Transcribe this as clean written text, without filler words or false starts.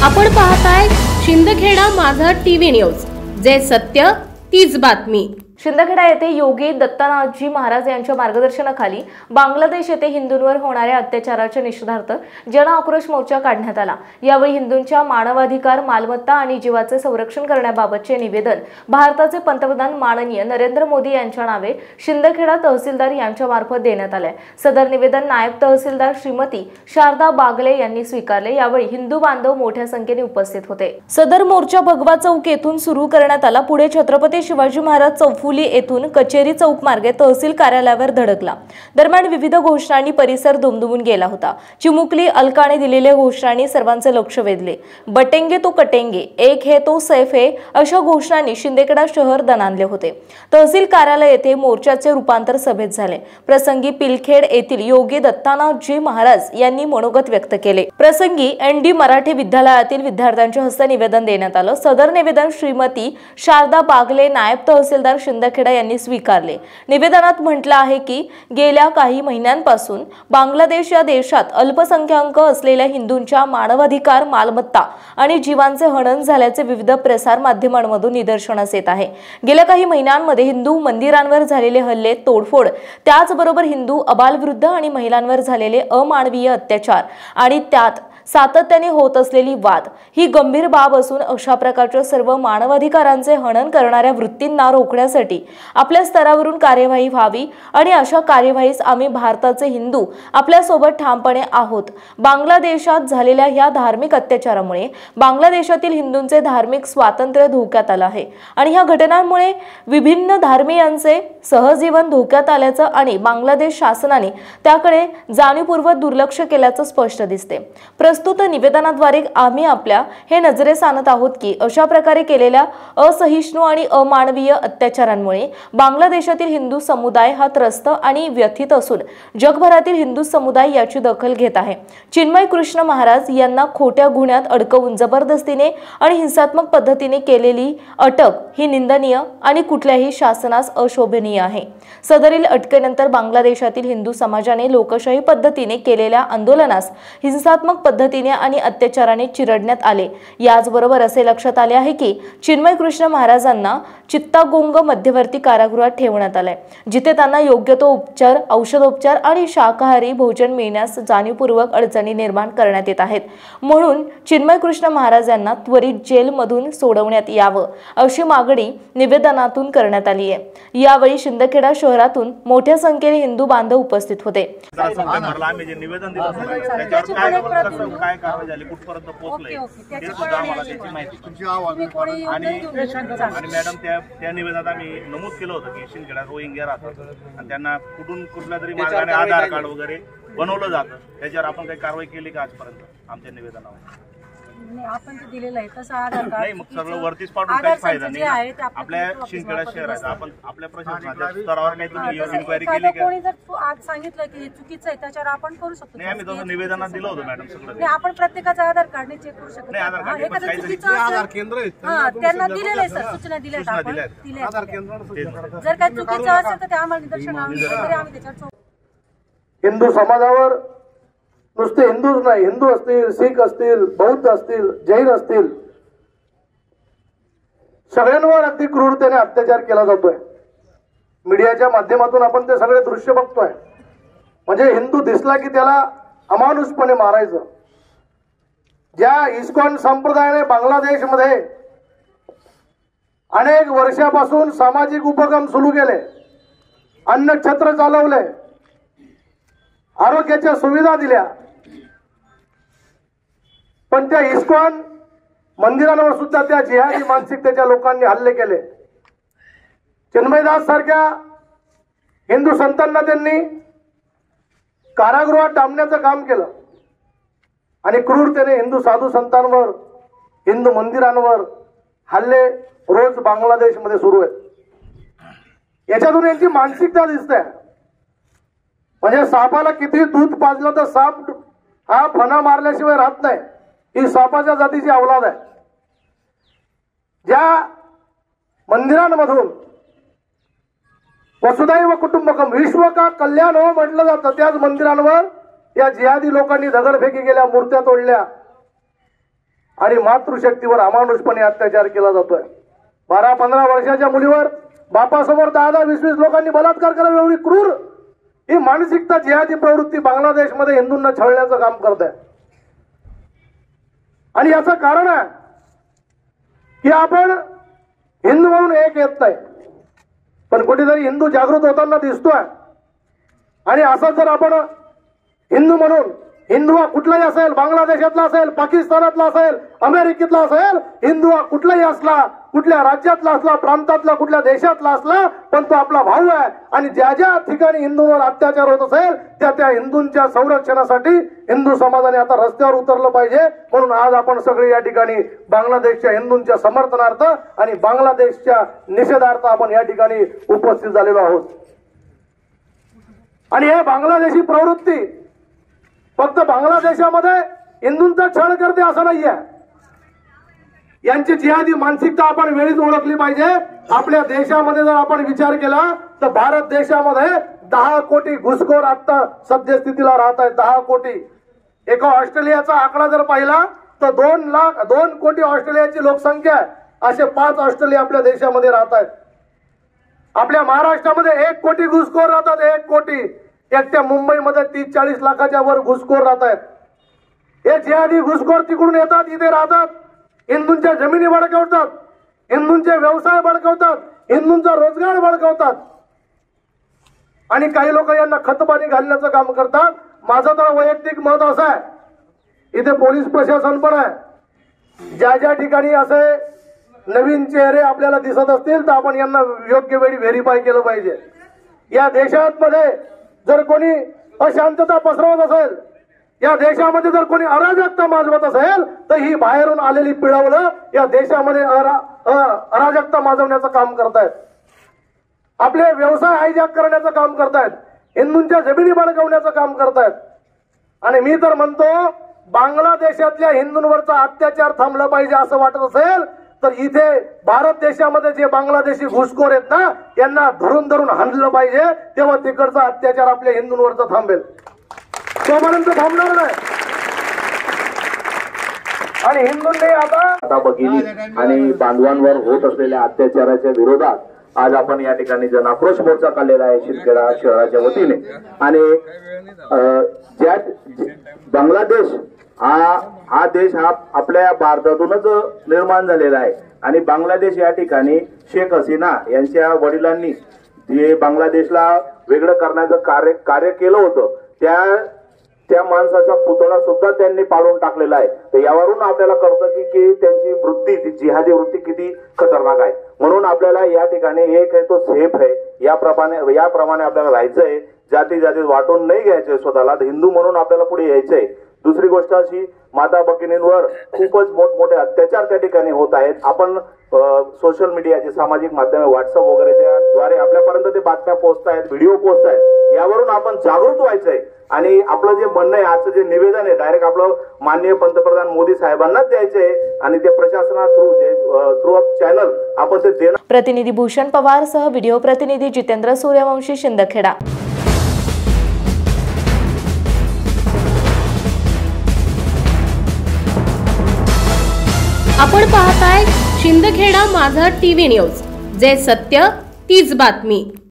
आपण पाहताय शिंदखेडा माझा टीव्ही न्यूज, जे सत्य तीच बातमी। शिंदखेडा येथे योगी दत्तानाथजी महाराज यांच्या मार्गदर्शनाखाली बांगलादेश येथे हिंदूंवर होणाऱ्या अत्याचाराच्या निषेधार्थ जन आक्रोश मोर्चा काढण्यात आला। यावेळी हिंदूंच्या मानवाधिकार, मालमत्ता आणि जीवाचे संरक्षण करण्याबाबतचे निवेदन भारताचे पंतप्रधान माननीय नरेंद्र मोदी यांच्या नावे शिंदखेडा तहसीलदार यांच्या मार्फत देण्यात आले। सदर निवेदन नायब तहसीलदार श्रीमती शारदा बागले यांनी स्वीकारले। यावेळी हिंदू बांधव मोठ्या संख्येने उपस्थित होते। सदर मोर्चा भगवा चौक येथून सुरू करण्यात आला। पुढे छत्रपती शिवाजी महाराज चौफुली येथून कचेरी चौक मार्गे तहसील कार्यालयावर धडकला। दरम्यान विविध घोषणांनी परिसर दुमदुमून गेला होता। चिमुकली अलकाने दिलेल्या घोषणांनी सर्वांचे लक्ष वेधले। बटेंगे तो कटेंगे, एक है तो सैफ है अशा घोषणांनी शिंदखेडा शहर दणाणले होते। तहसील कार्यालय येथे मोर्चाचे रूपांतर सभेत झाले। प्रसंगी पिलखेड येथील योगी दत्तानाथजी महाराज यांनी मनोगत व्यक्त केले। प्रसंगी एनडी मराठी विद्यालयातील विद्यार्थ्यांच्या हस्ते निवेदन देण्यात आलं। सदर निवेदन श्रीमती शारदा बागले नायब तहसीलदार शिंदखेडा यांनी स्वीकारले। निवेदनात म्हटलं आहे की गेल्या काही महिन्यांपासून बांगलादेश या देशात अल्पसंख्याक असलेल्या हिंदूंच्या मानवाधिकार, मालमत्ता आणि जीवांचे हनन झाल्याचे विविध प्रसार माध्यमांमधून निदर्शनास येत आहे। गेल्या काही महिन्यांमध्ये हिंदू मंदिरांवर झालेले हल्ले, तोडफोड, त्याचबरोबर हिंदू अबालवृद्ध आणि महिलांवर झालेले अमानवीय अत्याचार आणि त्यात सातत्याने होत असलेली वाद ही गंभीर बाब असून अशा प्रकारच्या सर्व मानवाधिकारांचे हनन करणाऱ्या वृत्तींना रोखण्यासाठी आपल्या स्तरावरून कार्यवाही व्हावी आणि अशा कार्यवाहीस आम्ही भारताचे हिंदू आपल्या सोबत ठामपणे आहोत। बांगलादेशात झालेल्या ह्या धार्मिक अत्याचारामुळे बांगलादेशातील हिंदूंचे धार्मिक स्वातंत्र्य धोक्यात आले आहे आणि ह्या घटनांमुळे विभिन्न धर्मीयांचे सहजीवन धोक्यात आल्याचं आणि बांगलादेश शासनाने त्याकडे जाणीवपूर्वक दुर्लक्ष केल्याचं स्पष्ट दिसते। प्रस्तुत निवेदनाद्वारे आम्ही आपल्या हे नजरेस आणत आहोत की अशा प्रकारे केलेल्या असहिष्णु आणि अमानवीय अत्याचारांमुळे बांगलादेशातील हिंदू समुदाय हा त्रस्त आणि व्यथित असून जगभरातील हिंदू समुदाय याची दखल घेत आहे। चिन्मय कृष्ण महाराज यांना खोट्या गुन्ह्यात अडकवून जबरदस्तीने आणि हिंसात्मक पद्धतीने केलेली अटक ही निंदनीय आणि कुठल्याही शासनास अशोभनीय आहे। सदरील अटकेनंतर बांगलादेशातील हिंदू समाजाने लोकशाही पद्धतीने केलेल्या आंदोलनास हिंसात्मक पद्धतीने आणि अत्याचाराने चिरडण्यात आले। याचबरोबर असे लक्षात आले आहे की चिन्मय कृष्ण महाराजांना चित्तागोंग मध्यवर्ती कारागृहात ठेवण्यात आले, जिथे त्यांना योग्य तो उपचार, औषधोपचार आणि शाकाहारी भोजन मिळण्यास जाणीवपूर्वक अडचणी निर्माण करण्यात येत आहेत। म्हणून चिन्मय कृष्ण महाराज यांना त्वरित जेलमधून सोडवण्यात यावं अशी मागणी निवेदनातून करण्यात आली आहे। यावेळी शिंदखेडा शहरातून मोठ्या संख्येने हिंदू बांधव उपस्थित होते। त्या निवेदनात आम्ही नमूद केलं होतं की शिंदखेडा रोहिंग्या राहतात आणि त्यांना कुठून कुठल्या तरी मार्गाने आधार कार्ड वगैरे बनवलं जातं, त्याच्यावर आपण काही कारवाई केली का आजपर्यंत आमच्या निवेदनावर? आपण ते दिलेलं आहे तसं आधार कार्ड नाही, मग सगळं वरतीच पाठवून काही फायदा नाही। आपल्या शिंदखेडा शहरात आपण आपल्या प्रशासनाच्या स्तरावर काही तुम्ही इन्क्वायरी केली का? कोणी जर आज सांगितलं की हे चुकीचं आहे त्याच्यावर आपण करू शकतो। नाही, आम्ही तसं निवेदनात दिलं होतं मॅडम सगळं। नाही, आपण प्रत्येकाचं आधार कार्ड चेक करू शकतो। नाही, आधार कार्ड एखादं चुकीचं असेल त्यांना दिलेलं आहे सर, सूचना दिल्या आहेत आपण दिल्या। जर काही चुकीचं असेल तर ते आम्हाला निदर्शन आणून तरी आम्ही त्याच्यावर हिंदू समाजावर नुसते हिंदूच नाही, हिंदू असतील, शीख असतील, बौद्ध असतील, जैन असतील, सगळ्यांवर अगदी क्रूरतेने अत्याचार केला जातोय। मीडियाच्या माध्यमातून आपण ते सगळे दृश्य बघतोय। म्हणजे हिंदू दिसला की त्याला अमानुषपणे मारायचं। ज्या इस्कॉन संप्रदायाने बांगलादेशमध्ये अनेक वर्षापासून सामाजिक उपक्रम सुरू केले, अन्नछत्र चालवले, आरोग्याच्या सुविधा दिल्या, पण त्या इस्कॉन मंदिरांवर सुद्धा त्या जिहादी मानसिकतेच्या लोकांनी हल्ले केले। चिन्मयदास सारख्या हिंदू संतांना त्यांनी कारागृहात डांबण्याचं काम केलं आणि क्रूरतेने हिंदू साधू संतांवर, हिंदू मंदिरांवर हल्ले रोज बांगलादेशमध्ये सुरू आहेत। याच्यातून यांची मानसिकता दिसते। म्हणजे सापाला किती दूध पाजलं तर साप हा फणा मारल्याशिवाय राहत नाही, ही सापाच्या जातीची अवलाद आहे। ज्या मंदिरांमधून वसुधैव कुटुंबकम, विश्व का कल्याण हो म्हटलं जातं, त्याच मंदिरांवर या जिहादी लोकांनी दगडफेकी केल्या, मूर्त्या तोडल्या, आणि मातृशक्तीवर अमानुषपणे अत्याचार केला जातोय। 12-15 वर्षाच्या मुलीवर बापासमोर 10-20 लोकांनी बलात्कार करावा एवढी क्रूर ही मानसिकता जिहादी प्रवृत्ती बांगलादेशमध्ये हिंदूंना छळण्याचं काम करत आहे। आणि याचं कारण आहे की आपण हिंदू म्हणून एक येत नाही, पण कुठेतरी हिंदू जागृत होताना दिसतोय। आणि असं जर आपण हिंदू म्हणून, हिंदू हा कुठलाही असेल, बांगलादेशातला असेल, पाकिस्तानातला असेल, अमेरिकेतला असेल, हिंदू हा कुठलाही असला, कुठल्या राज्यातला असला, प्रांतातला, कुठल्या देशातला असला, पण तो आपला भाऊ आहे। आणि ज्या ज्या ठिकाणी हिंदूंवर अत्याचार होत असेल त्या हिंदूंच्या संरक्षणासाठी हिंदू समाजाने आता रस्त्यावर उतरलं पाहिजे। म्हणून आज आपण सगळे या ठिकाणी बांगलादेशच्या हिंदूंच्या समर्थनार्थ आणि बांगलादेशच्या निषेधार्थ आपण या ठिकाणी उपस्थित झालेलो आहोत। आणि हे बांगलादेशी प्रवृत्ती फक्त बांगलादेशामध्ये हिंदूंचा छळ करते असं नाहीये, यांची जिहादी मानसिकता आपण वेळीच ओळखली पाहिजे। आपल्या देशामध्ये जर आपण विचार केला तर भारत देशामध्ये 10 कोटी घुसखोर आता सद्यस्थितीला राहत आहेत। 10 कोटी। एका ऑस्ट्रेलियाचा आकडा जर पाहिला तर 2 कोटी ऑस्ट्रेलियाची लोकसंख्या आहे, असे 5 ऑस्ट्रेलिया आपल्या देशामध्ये राहत आहेत। आपल्या महाराष्ट्रामध्ये 1 कोटी घुसखोर राहतात, 1 कोटी। एकट्या मुंबईमध्ये 30-40 लाखाच्या वर घुसखोर राहत आहेत। हे जिहादी घुसखोर तिकडून येतात, इथे राहतात, हिंदूंच्या जमिनी बळकावतात, हिंदूंचे व्यवसाय बळकावतात, हिंदूंचा रोजगार बळकावतात आणि काही लोक यांना खतपाणी घालण्याचं काम करतात। माझं तर वैयक्तिक मत असं आहे, इथे पोलीस प्रशासन पण आहे, ज्या ज्या ठिकाणी असे नवीन चेहरे आपल्याला दिसत असतील तर आपण यांना योग्य वेळी व्हेरीफाय केलं पाहिजे। या देशामध्ये जर कोणी अशांतता पसरवत असेल, या देशामध्ये जर कोणी अराजकता माजवत असेल तर ही बाहेरून आलेली पिळवलं या देशामध्ये अराजकता माजवण्याचं काम करतायत, आपले व्यवसाय हायजॅक करण्याचं काम करतायत, हिंदूंच्या जमिनी बळकावण्याचं काम करतायत। आणि मी तर म्हणतो बांगलादेशातल्या हिंदूंवरचा अत्याचार थांबला पाहिजे असं वाटत असेल तर इथे भारत देशामध्ये जे बांगलादेशी घुसखोर आहेत ना यांना धरून धरून हाणलं पाहिजे, तेव्हा तिकडचा अत्याचार आपल्या हिंदूंवरचा थांबेल, तोपर्यंत थांबणार नाही। आणि हिंदूंनी आता भगिनी आणि बांधवांवर होत असलेल्या अत्याचाराच्या विरोधात आज आपण या ठिकाणी जनाक्रोश मोर्चा काढलेला आहे शिंदखेडा शहराच्या वतीने। आणि ज्या बांगलादेश हा देश हा आपल्या भारतातूनच निर्माण झालेला आहे आणि बांगलादेश या ठिकाणी शेख हसीना यांच्या वडिलांनी जे बांगलादेशला वेगळं करण्याचं कार्य केलं होतं त्या माणसाचा पुतळा सुद्धा त्यांनी पाडून टाकलेला आहे। तर यावरून आपल्याला कळतं की त्यांची वृत्ती, ती जिहादी वृत्ती किती खतरनाक आहे। म्हणून आपल्याला या ठिकाणी एक आहे तो सेफ आहे, याप्रमाणे आपल्याला राहायचंय, जाती वाटून नाही घ्यायचंय स्वतःला, हिंदू म्हणून आपल्याला पुढे यायचंय। दुसरी गोष्ट अशी, माता भगिनींवर खूपच मोठमोठे अत्याचार त्या ठिकाणी होत आहेत। आपण सोशल मीडियाचे सामाजिक माध्यमे व्हॉट्सअप वगैरेच्या द्वारे आपल्यापर्यंत ते बातम्या पोहोचतायत, व्हिडिओ पोहोचतायत, यावरून आपण जागृत व्हायचंय। आणि आपलं जे म्हणणं आहे, आजचं जे निवेदन आहे डायरेक्ट आपलं माननीय पंतप्रधान मोदी साहेबांनाच द्यायचंय आणि ते प्रशासना थ्रू ऑफ चॅनल आपण ते देणार। प्रतिनिधी भूषण पवार सह व्हिडिओ प्रतिनिधी जितेंद्र सूर्यवंशी, शिंदखेडा। आपण पाहताय शिंदखेडा माझा टीव्ही न्यूज, जे सत्य तीच बातमी।